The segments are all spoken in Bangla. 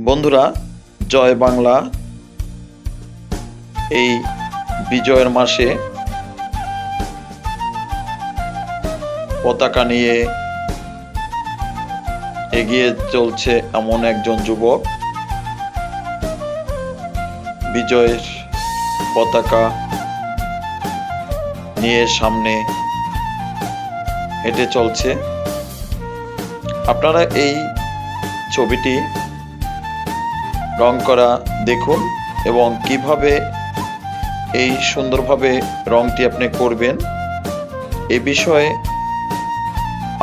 বন্ধুরা, জয় বাংলা। এই বিজয়ের মাসে পতাকা নিয়ে এগিয়ে চলছে এমন একজন যুবক। বিজয়ের পতাকা নিয়ে সামনে হেঁটে চলছে। আপনারা এই ছবিটি রং করা দেখুন এবং কিভাবে এই সুন্দরভাবে রংটি আপনি করবেন এ বিষয়ে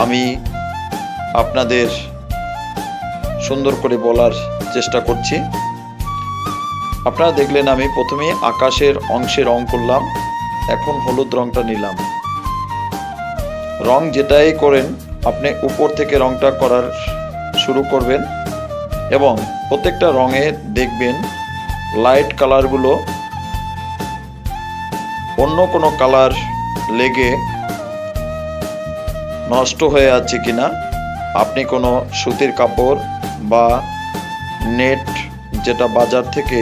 আমি আপনাদের সুন্দর করে বলার চেষ্টা করছি। আপনারা দেখলেন আমি প্রথমে আকাশের অংশে রং করলাম, এখন হলুদ রংটা নিলাম। রং যেটাই করেন আপনি উপর থেকে রংটা করার শুরু করবেন এবং প্রত্যেকটা রঙে দেখবেন লাইট কালারগুলো অন্য কোনো কালার লেগে নষ্ট হয়ে আছে কিনা। আপনি কোনো সুতির কাপড় বা নেট, যেটা বাজার থেকে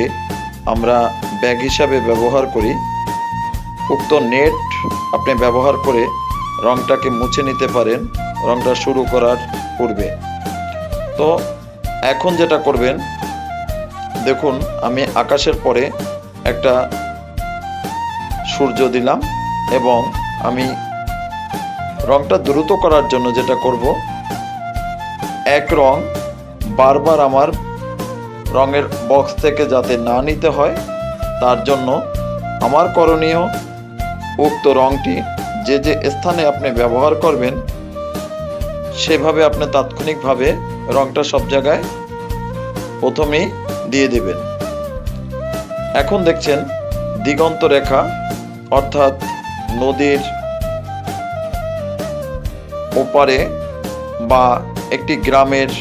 আমরা ব্যাগ হিসাবে ব্যবহার করি, উক্ত নেট আপনি ব্যবহার করে রংটাকে মুছে নিতে পারেন রংটা শুরু করার পূর্বে। তো এখন যেটা করবেন, দেখুন আমি আকাশের পরে একটা সূর্য দিলাম এবং আমি রংটা দ্রুত করার জন্য যেটা করব, এক রং বারবার আমার রঙের বক্স থেকে যাতে না নিতে হয় তার জন্য আমার করণীয় উক্ত রংটি যে যে স্থানে আপনি ব্যবহার করবেন সেভাবে আপনি তাৎক্ষণিকভাবে রংটা সব জায়গায় প্রথমেই দিয়ে দেবেন। এখন দেখছেন দিগন্ত রেখা, অর্থাৎ নদীর ওপারে বা একটি গ্রামের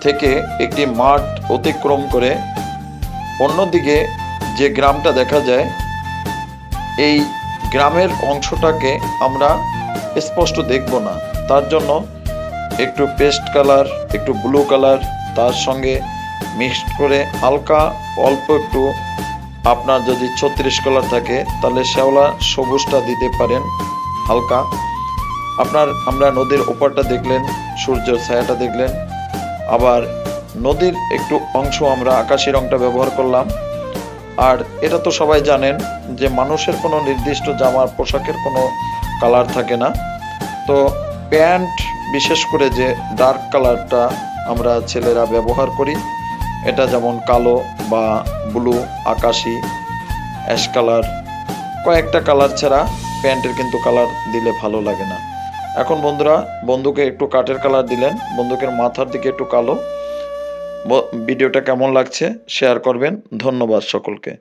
থেকে একটি মাঠ অতিক্রম করে অন্যদিকে যে গ্রামটা দেখা যায়, এই গ্রামের অংশটাকে আমরা স্পষ্ট দেখব না। তার জন্য একটু পেস্ট কালার, একটু ব্লু কালার তার সঙ্গে মিক্সড করে হালকা অল্প একটু, আপনার যদি 36 কালার থাকে তাহলে শ্যাওলা সবুজটা দিতে পারেন হালকা। আমরা নদীর ওপারটা দেখলেন, সূর্যের ছায়াটা দেখলেন, আবার নদীর একটু অংশ আমরা আকাশি রংটা ব্যবহার করলাম। আর এটা তো সবাই জানেন যে মানুষের কোনো নির্দিষ্ট জামার পোশাকের কোনো কালার থাকে না। তো প্যান্ট বিশেষ করে যে ডার্ক কালারটা আমরা ছেলেরা ব্যবহার করি, এটা যেমন কালো বা ব্লু, আকাশি, অ্যাশ কালার, কয়েকটা কালার ছাড়া প্যান্টের কিন্তু কালার দিলে ভালো লাগে না। এখন বন্ধুরা, বন্দুকে একটু কাঠের কালার দিলেন, বন্দুকের মাথার দিকে একটু কালো। ভিডিওটা কেমন লাগছে শেয়ার করবেন। ধন্যবাদ সকলকে।